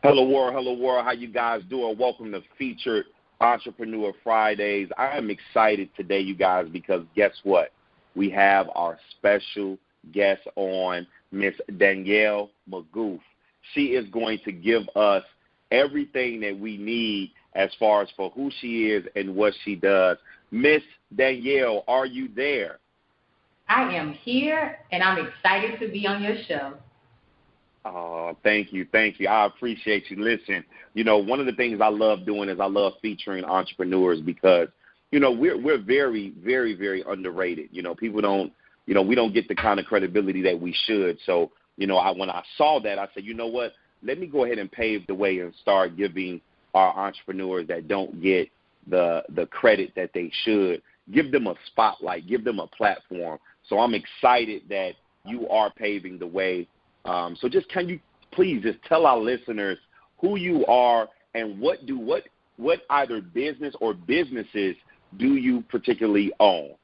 Hello, world. Hello, world. How you guys doing? Welcome to Featured Entrepreneur Fridays. I am excited today, you guys, because guess what? We have our special guest on, Miss Danielle Meggoe. She is going to give us everything that we need as far as for who she is and what she does. Miss Danielle, are you there? I am here, and I'm excited to be on your show. Oh, thank you. Thank you. I appreciate you. Listen, one of the things I love doing is I love featuring entrepreneurs because, we're very, very, very underrated. People don't, we don't get the kind of credibility that we should. So, when I saw that, I said, you know what, let me go ahead and pave the way and start giving our entrepreneurs that don't get the credit that they should, give them a spotlight, give them a platform. So I'm excited that you are paving the way. So just can you please just tell our listeners who you are and what either business or businesses do you particularly own?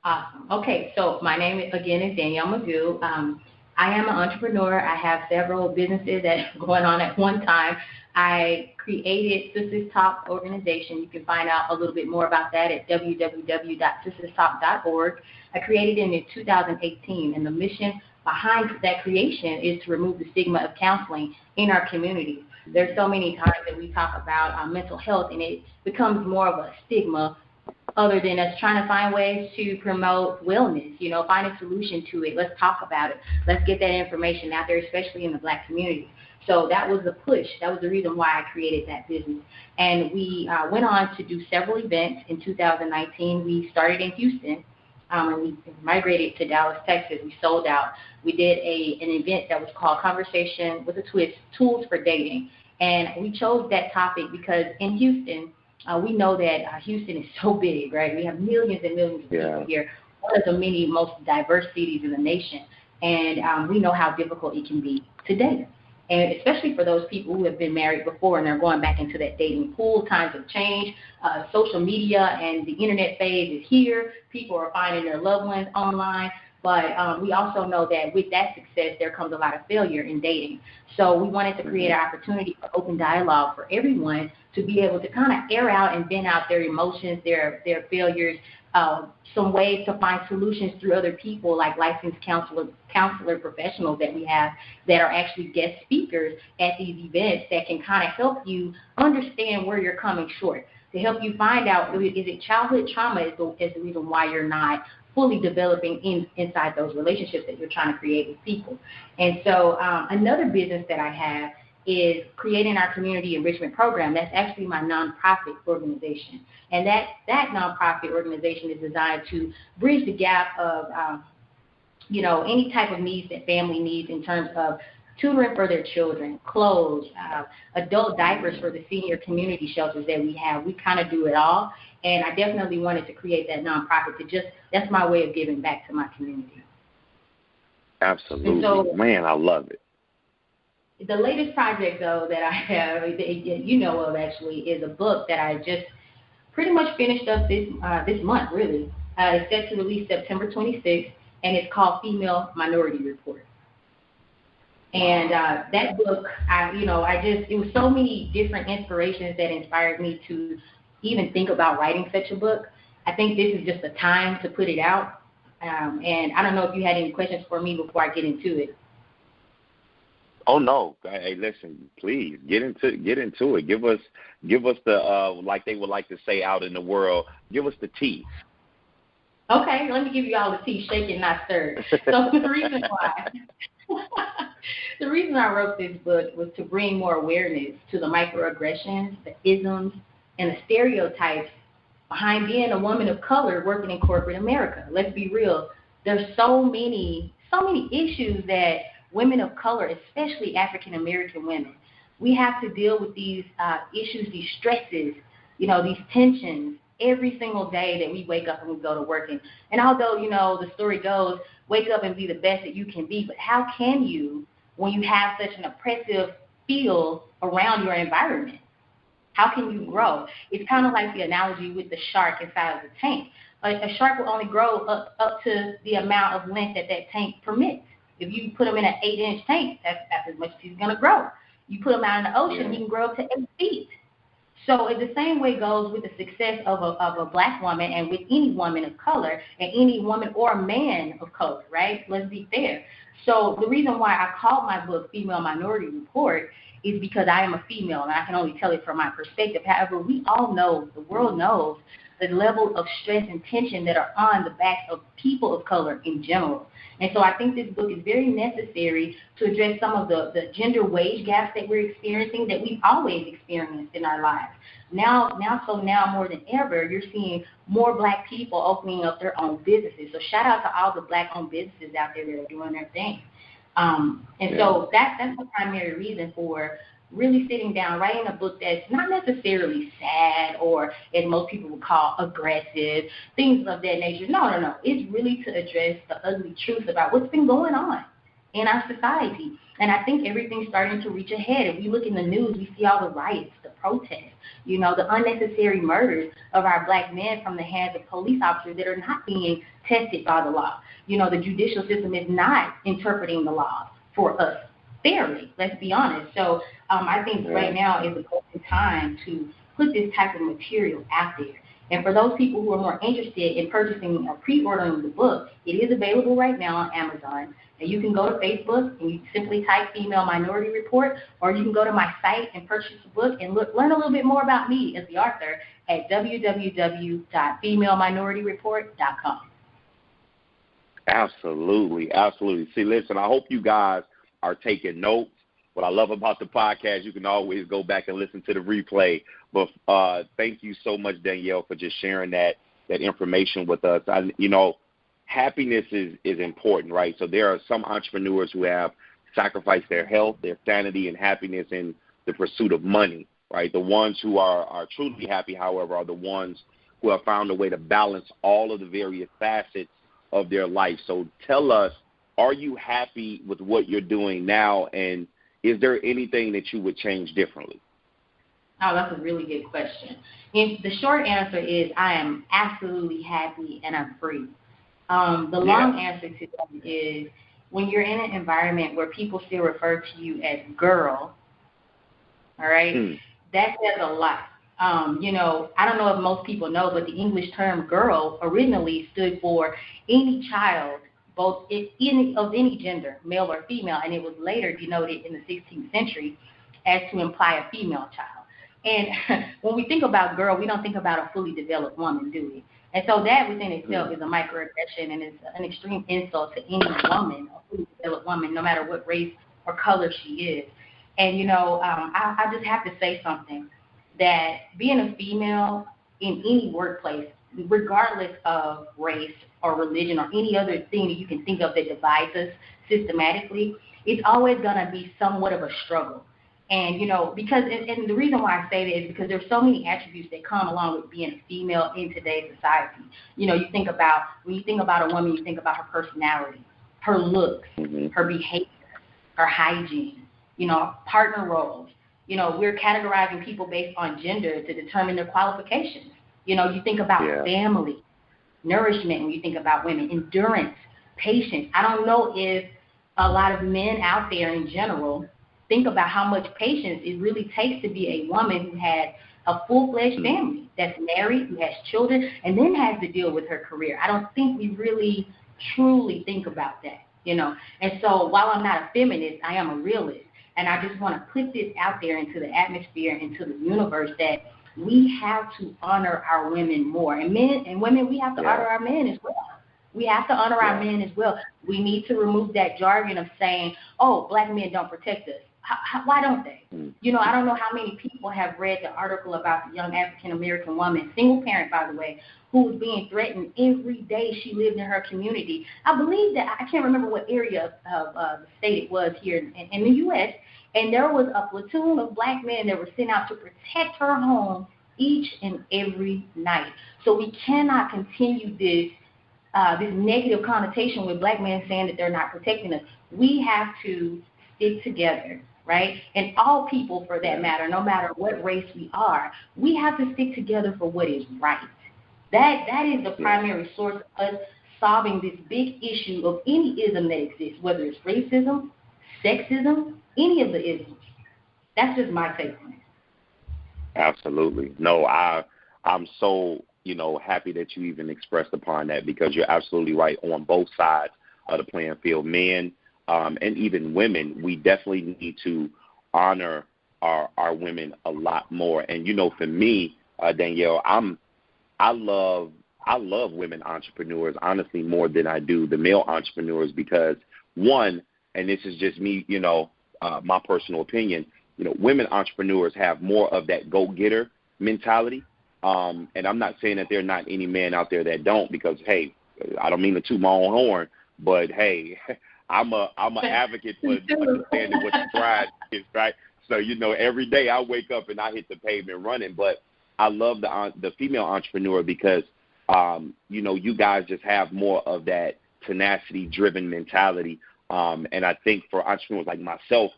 Awesome. Okay, so my name, again, is Danielle Meggoe. I am an entrepreneur. I have several businesses that are going on at one time. I created Sisters Talk organization. You can find out a little bit more about that at www.sisterstalk.org. I created it in 2018, and the mission behind that creation is to remove the stigma of counseling in our community. There's so many times that we talk about mental health, and it becomes more of a stigma other than us trying to find ways to promote wellness, find a solution to it. Let's talk about it. Let's get that information out there, especially in the Black community. So that was the push. That was the reason why I created that business. And we went on to do several events in 2019. We started in Houston. And we migrated to Dallas, Texas. We sold out. We did an event that was called Conversation with a Twist, Tools for Dating. And we chose that topic because in Houston, we know that Houston is so big, right? We have millions and millions of people here, one of the many most diverse cities in the nation. And we know how difficult it can be to date. And especially for those people who have been married before and they're going back into that dating pool. Times have changed. Social media and the internet phase is here. People are finding their loved ones online. But we also know that with that success, there comes a lot of failure in dating. So we wanted to create an opportunity for open dialogue for everyone to be able to kind of air out and vent out their emotions, their failures, some ways to find solutions through other people like licensed counselor professionals that we have that are actually guest speakers at these events that can kind of help you understand where you're coming short, to help you find out, is it childhood trauma is the reason why you're not fully developing inside those relationships that you're trying to create with people. And so another business that I have is creating our community enrichment program. That's actually my nonprofit organization. And that nonprofit organization is designed to bridge the gap of, any type of needs that family needs in terms of tutoring for their children, clothes, adult diapers for the senior community shelters that we have. We kind of do it all. And I definitely wanted to create that nonprofit that's my way of giving back to my community. Absolutely. So, man, I love it. The latest project, though, that I have, actually, is a book that I just pretty much finished up this month, really. It's set to release September 26th, and it's called Female Minority Report. And that book, it was so many different inspirations that inspired me to even think about writing such a book. I think this is just the time to put it out. And I don't know if you had any questions for me before I get into it. Oh no! Hey, listen, please get into it. Give us the like they would like to say out in the world. Give us the tea. Okay, let me give you all the tea, shaken, not stirred. So the reason I wrote this book was to bring more awareness to the microaggressions, the isms, and the stereotypes behind being a woman of color working in corporate America. Let's be real. There's so many issues that women of color, especially African-American women, we have to deal with these issues, these stresses, these tensions every single day that we wake up and we go to work. And although, the story goes, wake up and be the best that you can be, but how can you when you have such an oppressive feel around your environment? How can you grow? It's kind of like the analogy with the shark inside of the tank. A shark will only grow up to the amount of length that tank permits. If you put him in an 8-inch tank, that's as much as he's going to grow. You put him out in the ocean, he can grow up to 8 feet. So the same way goes with the success of a black woman and with any woman of color and any woman or man of color, right? Let's be fair. So the reason why I called my book Female Minority Report is because I am a female and I can only tell it from my perspective. However, we all know, the world knows, the level of stress and tension that are on the backs of people of color in general. And so I think this book is very necessary to address some of the gender wage gaps that we're experiencing that we've always experienced in our lives. Now more than ever, you're seeing more black people opening up their own businesses. So shout out to all the black-owned businesses out there that are doing their thing. So that's the primary reason for really sitting down, writing a book that's not necessarily sad or, as most people would call, aggressive, things of that nature. No. It's really to address the ugly truth about what's been going on in our society. And I think everything's starting to reach a head. If we look in the news, we see all the riots, the protests, the unnecessary murders of our black men from the hands of police officers that are not being tested by the law. The judicial system is not interpreting the law for us fairly, let's be honest. So I think right now is a good time to put this type of material out there. And for those people who are more interested in purchasing or pre-ordering the book, it is available right now on Amazon. And you can go to Facebook and you simply type Female Minority Report, or you can go to my site and purchase the book and learn a little bit more about me as the author at www.femaleminorityreport.com. Absolutely. See, listen, I hope you guys are taking notes. What I love about the podcast, you can always go back and listen to the replay. But thank you so much, Danielle, for just sharing that information with us. Happiness is important, right? So there are some entrepreneurs who have sacrificed their health, their sanity, and happiness in the pursuit of money, right? The ones who are truly happy, however, are the ones who have found a way to balance all of the various facets of their life. So tell us, are you happy with what you're doing now, and is there anything that you would change differently? Oh, that's a really good question. And the short answer is I am absolutely happy and I'm free. The long answer to that is when you're in an environment where people still refer to you as girl, all right, that says a lot. I don't know if most people know, but the English term girl originally stood for any child, both of any gender, male or female, and it was later denoted in the 16th century as to imply a female child. And when we think about girl, we don't think about a fully developed woman, do we? And so that within itself is a microaggression, and it's an extreme insult to any woman, a fully developed woman, no matter what race or color she is. And, I just have to say something, that being a female in any workplace, regardless of race or religion or any other thing that you can think of that divides us systematically, it's always going to be somewhat of a struggle. And, because, and the reason why I say that is because there's so many attributes that come along with being a female in today's society. When you think about a woman, you think about her personality, her looks, her behavior, her hygiene, partner roles. We're categorizing people based on gender to determine their qualifications. You think about family, nourishment when you think about women, endurance, patience. I don't know if a lot of men out there in general think about how much patience it really takes to be a woman who has a full-fledged family, that's married, who has children, and then has to deal with her career. I don't think we really truly think about that, And so while I'm not a feminist, I am a realist. And I just want to put this out there into the atmosphere, into the universe, that we have to honor our women more. And men and women, we have to honor our men as well. We have to honor our men as well. We need to remove that jargon of saying, oh, black men don't protect us. Why don't they? I don't know how many people have read the article about the young African-American woman, single parent, by the way, who was being threatened every day she lived in her community. I believe that, I can't remember what area of the state it was here in the U.S., and there was a platoon of black men that were sent out to protect her home each and every night. So we cannot continue this negative connotation with black men saying that they're not protecting us. We have to stick together, right? And all people, for that matter, no matter what race we are, we have to stick together for what is right. That is the primary source of us solving this big issue of any ism that exists, whether it's racism, sexism, any of the isms. That's just my take on it. Absolutely. No, I'm so, happy that you even expressed upon that, because you're absolutely right on both sides of the playing field. Men and even women, we definitely need to honor our women a lot more. And, for me, Danielle, I love women entrepreneurs, honestly, more than I do the male entrepreneurs, because one, and this is just me, my personal opinion, women entrepreneurs have more of that go-getter mentality. And I'm not saying that there are not any men out there that don't, because, hey, I don't mean to toot my own horn, but, hey, I'm an advocate for understanding what the bride is, right? So, every day I wake up and I hit the pavement running. But I love the female entrepreneur because, you guys just have more of that tenacity-driven mentality. And I think for entrepreneurs like myself,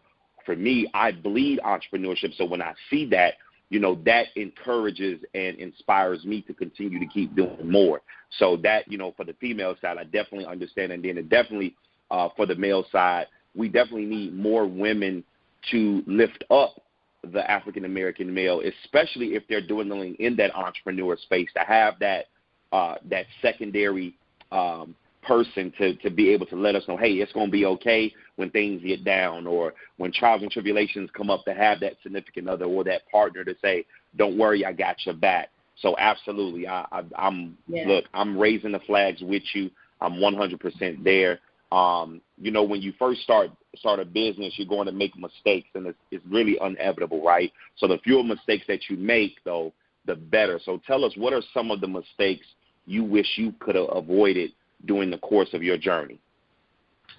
for me, I bleed entrepreneurship. So when I see that, that encourages and inspires me to continue to keep doing more. So that, for the female side, I definitely understand. And then it definitely, for the male side, we definitely need more women to lift up the African-American male, especially if they're dwindling in that entrepreneur space, to have that secondary person to be able to let us know, hey, it's going to be okay when things get down, or when trials and tribulations come up, to have that significant other or that partner to say, don't worry, I got your back. So absolutely, look, I'm raising the flags with you. I'm 100% there. When you first start a business, you're going to make mistakes, and it's really inevitable, right? So the fewer mistakes that you make, though, the better. So tell us, what are some of the mistakes you wish you could have avoided during the course of your journey?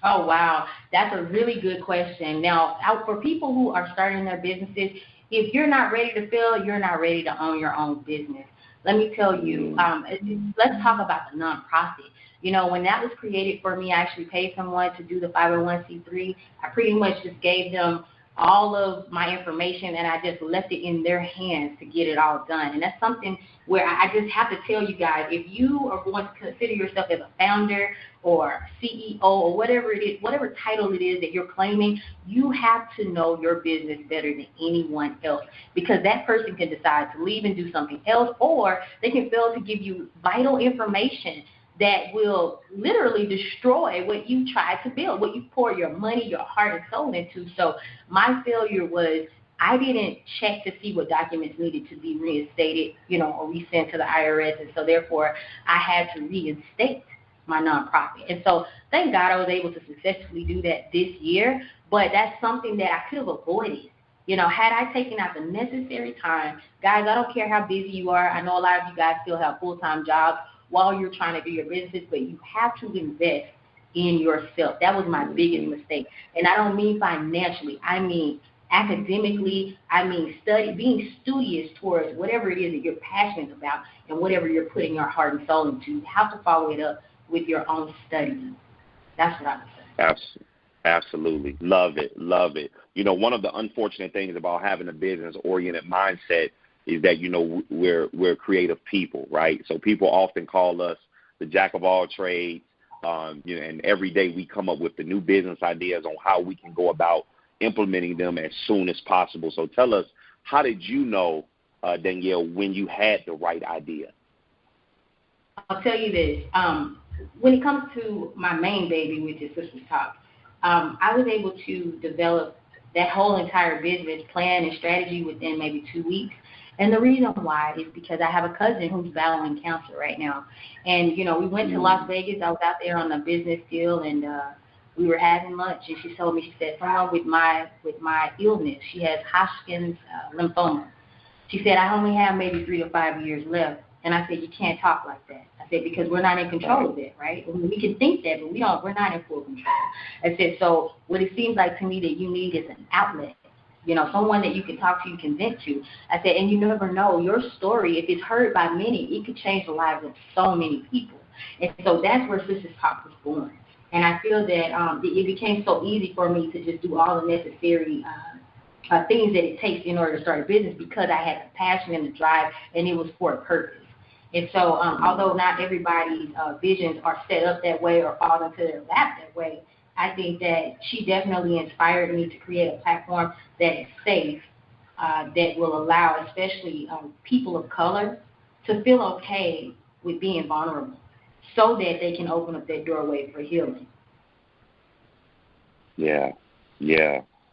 Oh, wow. That's a really good question. Now, for people who are starting their businesses, if you're not ready to fail, you're not ready to own your own business. Let me tell you, let's talk about the nonprofit. When that was created for me, I actually paid someone to do the 501c3. I pretty much just gave them all of my information, and I just left it in their hands to get it all done. And that's something where I just have to tell you guys, if you are going to consider yourself as a founder or CEO or whatever it is, whatever title it is that you're claiming, you have to know your business better than anyone else, because that person can decide to leave and do something else, or they can fail to give you vital information that will literally destroy what you tried to build, what you pour your money, your heart, and soul into. So my failure was I didn't check to see what documents needed to be reinstated, or resent to the IRS, and so therefore I had to reinstate my nonprofit. And so thank God I was able to successfully do that this year, but that's something that I could have avoided. Had I taken out the necessary time, guys, I don't care how busy you are. I know a lot of you guys still have full-time jobs while you're trying to do your business, but you have to invest in yourself. That was my biggest mistake. And I don't mean financially. I mean academically. I mean being studious towards whatever it is that you're passionate about and whatever you're putting your heart and soul into. You have to follow it up with your own study. That's what I would say. Absolutely. Love it. One of the unfortunate things about having a business-oriented mindset is that, we're creative people, right? So people often call us the jack of all trades, and every day we come up with the new business ideas on how we can go about implementing them as soon as possible. So tell us, how did you know, Danielle, when you had the right idea? I'll tell you this. When it comes to my main baby, which is Sisters Talk, I was able to develop that whole entire business plan and strategy within maybe 2 weeks. And the reason why is because I have a cousin who's battling cancer right now. And, we went to Las Vegas. I was out there on a business deal, and we were having lunch. And she told me, she said, someone with my illness, she has Hodgkin's lymphoma. She said, I only have maybe 3 to 5 years left. And I said, you can't talk like that. I said, because we're not in control of it, right? We can think that, but we're not in full control. I said, so what it seems like to me that you need is an outlet. Someone that you can talk to, you can vent to. I said, and you never know, your story, if it's heard by many, it could change the lives of so many people. And so that's where Sisters Talk was born. And I feel that it became so easy for me to just do all the necessary things that it takes in order to start a business, because I had the passion and the drive, and it was for a purpose. And so although not everybody's visions are set up that way or fall into their lap that way, I think that she definitely inspired me to create a platform that is safe, that will allow especially people of color to feel okay with being vulnerable so that they can open up that doorway for healing. Yeah,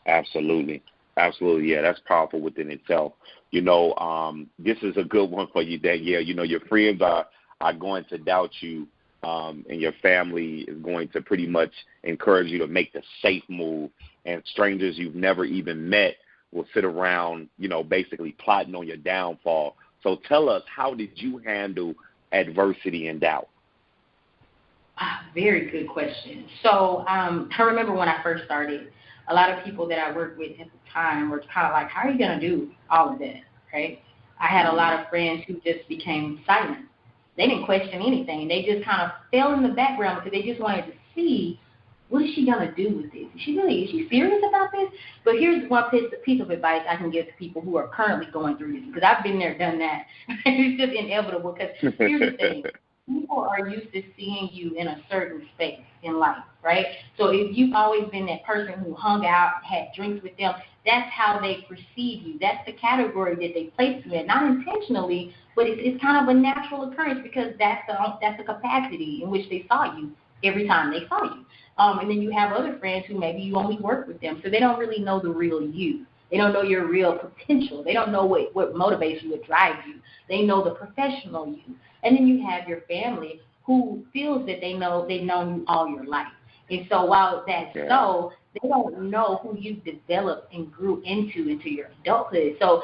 absolutely. Absolutely, yeah, that's powerful within itself. This is a good one for you, Danielle. Your friends are going to doubt you, and your family is going to pretty much encourage you to make the safe move, and strangers you've never even met will sit around, basically plotting on your downfall. So tell us, how did you handle adversity and doubt? Very good question. So I remember when I first started, a lot of people that I worked with at the time were kind of like, how are you going to do all of that, right? I had a lot of friends who just became silent. They didn't question anything. They just kind of fell in the background because they just wanted to see, what is she going to do with this? Is she serious about this? But here's one piece of advice I can give to people who are currently going through this, because I've been there, done that. It's just inevitable, because here's the thing. People are used to seeing you in a certain space in life, right? So if you've always been that person who hung out, had drinks with them, that's how they perceive you. That's the category that they place you in, not intentionally, but it's kind of a natural occurrence, because that's the capacity in which they saw you every time they saw you. And then you have other friends who maybe you only work with them, so they don't really know the real you. They don't know your real potential. They don't know what motivates you, what drives you. They know the professional you. And then you have your family who feels that they've known you all your life. And so while that's so, they don't know who you've developed and grew into your adulthood. So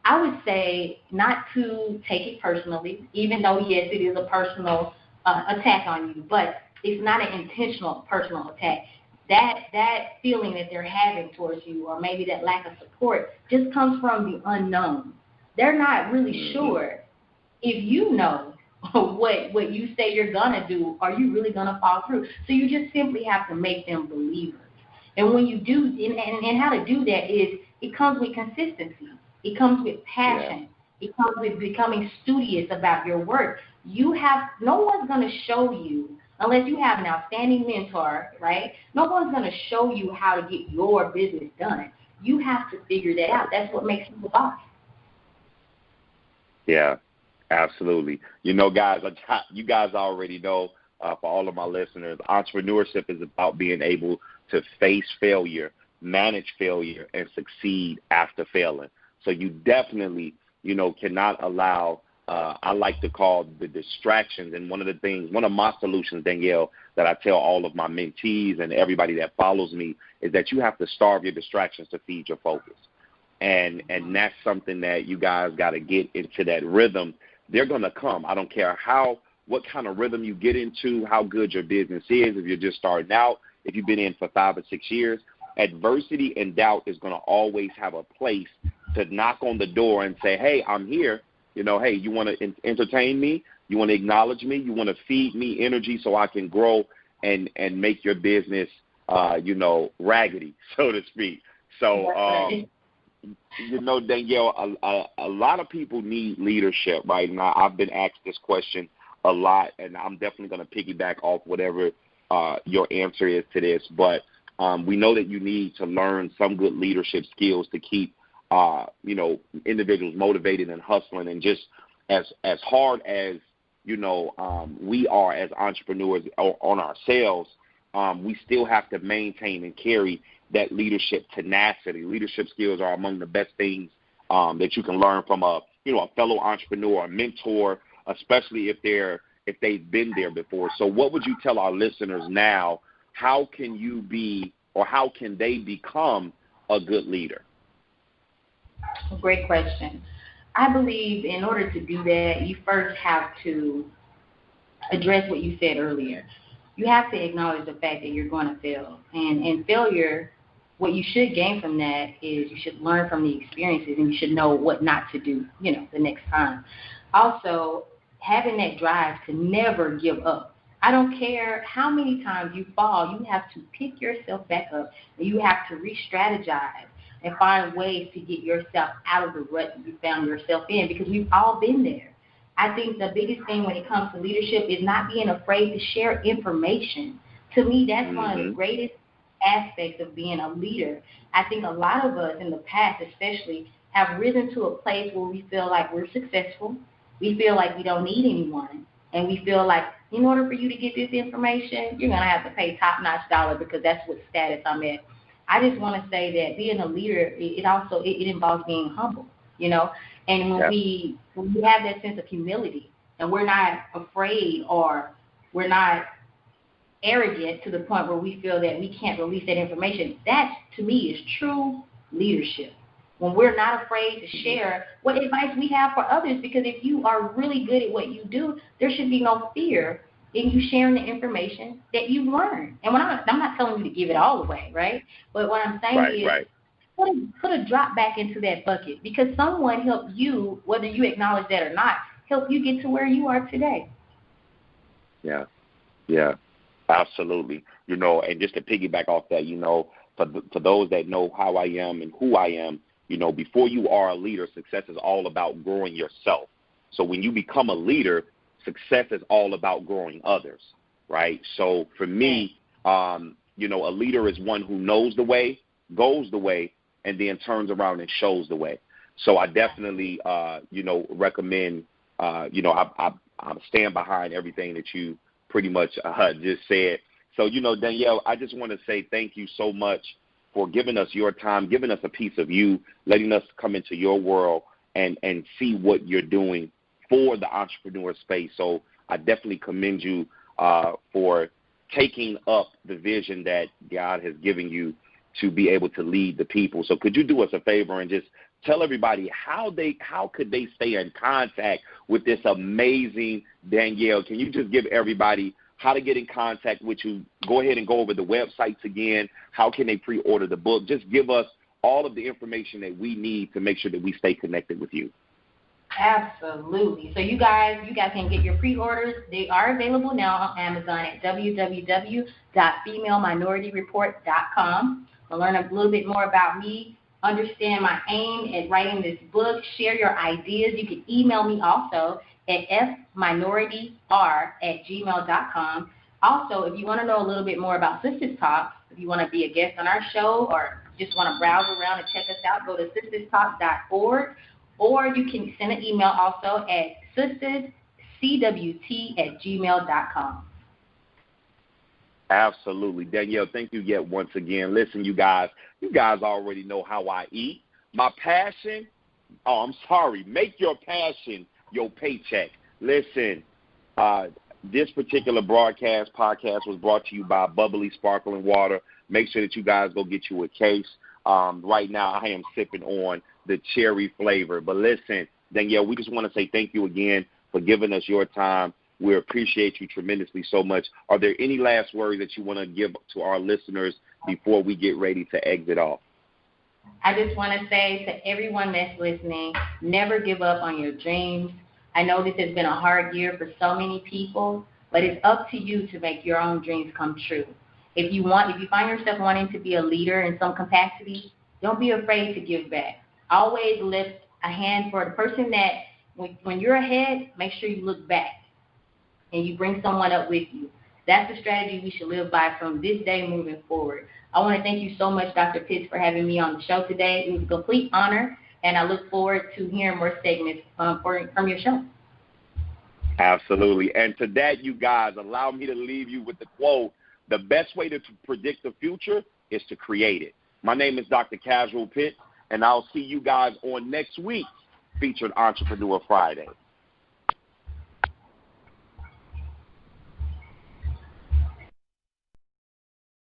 I would say not to take it personally, even though, yes, it is a personal attack on you, but it's not an intentional personal attack. That feeling that they're having towards you, or maybe that lack of support, just comes from the unknown. They're not really sure if you know what you say you're gonna do, are you really gonna fall through? So you just simply have to make them believers. And when you do, and how to do that is, it comes with consistency. It comes with passion. Yeah. It comes with becoming studious about your work. No one's gonna show you, unless you have an outstanding mentor, right? No one's gonna show you how to get your business done. You have to figure that out. That's what makes you a boss. Yeah. Absolutely. Guys, you guys already know, for all of my listeners, entrepreneurship is about being able to face failure, manage failure, and succeed after failing. So you definitely, cannot allow, I like to call the distractions. And one of my solutions, Danielle, that I tell all of my mentees and everybody that follows me is that you have to starve your distractions to feed your focus. And that's something that you guys got to get into that rhythm. They're going to come. I don't care what kind of rhythm you get into, how good your business is, if you're just starting out, if you've been in for 5 or 6 years. Adversity and doubt is going to always have a place to knock on the door and say, hey, I'm here. Hey, you want to entertain me? You want to acknowledge me? You want to feed me energy so I can grow and make your business, raggedy, so to speak. So, Danielle, a lot of people need leadership right now. I've been asked this question a lot, and I'm definitely going to piggyback off whatever your answer is to this. But we know that you need to learn some good leadership skills to keep, individuals motivated and hustling. And just as hard as, we are as entrepreneurs on ourselves, we still have to maintain and carry that leadership tenacity. Leadership skills are among the best things that you can learn from a fellow entrepreneur, a mentor, especially if they've been there before. So what would you tell our listeners now? How can you be, or how can they become a good leader? Great question. I believe in order to do that, you first have to address what you said earlier. You have to acknowledge the fact that you're going to fail. And failure, what you should gain from that is you should learn from the experiences, and you should know what not to do, the next time. Also, having that drive to never give up. I don't care how many times you fall, you have to pick yourself back up, and you have to re-strategize and find ways to get yourself out of the rut that you found yourself in, because we've all been there. I think the biggest thing when it comes to leadership is not being afraid to share information. To me, that's one of the greatest aspects of being a leader. I think a lot of us in the past especially have risen to a place where we feel like we're successful. We feel like we don't need anyone. And we feel like in order for you to get this information, you're going to have to pay top-notch dollar because that's what status I'm at. I just want to say that being a leader, it involves being humble, you know. And when we have that sense of humility and we're not afraid or we're not arrogant to the point where we feel that we can't release that information, that to me is true leadership. When we're not afraid to share what advice we have for others, because if you are really good at what you do, there should be no fear in you sharing the information that you've learned. And I'm not telling you to give it all away, right? But what I'm saying is put a drop back into that bucket because someone helped you, whether you acknowledge that or not, help you get to where you are today. Yeah, absolutely. You know, and just to piggyback off that, you know, for those that know how I am and who I am, you know, before you are a leader, success is all about growing yourself. So when you become a leader, success is all about growing others, right? So for me, you know, a leader is one who knows the way, goes the way, and then turns around and shows the way. So I definitely, you know, recommend, you know, I stand behind everything that you pretty much just said. So, you know, Danielle, I just want to say thank you so much for giving us your time, giving us a piece of you, letting us come into your world and see what you're doing for the entrepreneur space. So I definitely commend you for taking up the vision that God has given you to be able to lead the people. So could you do us a favor and just tell everybody how could they stay in contact with this amazing Danielle? Can you just give everybody how to get in contact with you? Go ahead and go over the websites again. How can they pre-order the book? Just give us all of the information that we need to make sure that we stay connected with you. Absolutely. So you guys can get your pre-orders. They are available now on Amazon at www.femaleminorityreport.com. To learn a little bit more about me, understand my aim at writing this book, share your ideas. You can email me also at fminorityr@gmail.com. Also, if you want to know a little bit more about Sisters Talk, if you want to be a guest on our show or just want to browse around and check us out, go to sisterstalk.org, or you can send an email also at sisterscwt@gmail.com. Absolutely. Danielle, thank you yet once again. Listen, you guys already know how I eat. My passion, make your passion your paycheck. Listen, this particular podcast was brought to you by Bubbly Sparkling Water. Make sure that you guys go get you a case. Right now I am sipping on the cherry flavor. But listen, Danielle, we just want to say thank you again for giving us your time. We appreciate you tremendously so much. Are there any last words that you want to give to our listeners before we get ready to exit off? I just want to say to everyone that's listening, never give up on your dreams. I know this has been a hard year for so many people, but it's up to you to make your own dreams come true. If you find yourself wanting to be a leader in some capacity, don't be afraid to give back. Always lift a hand for the person that when you're ahead, make sure you look back and you bring someone up with you. That's the strategy we should live by from this day moving forward. I want to thank you so much, Dr. Pitts, for having me on the show today. It was a complete honor, and I look forward to hearing more segments from your show. Absolutely. And to that, you guys, allow me to leave you with the quote, the best way to predict the future is to create it. My name is Dr. Casual Pitts, and I'll see you guys on next week's Featured Entrepreneur Friday.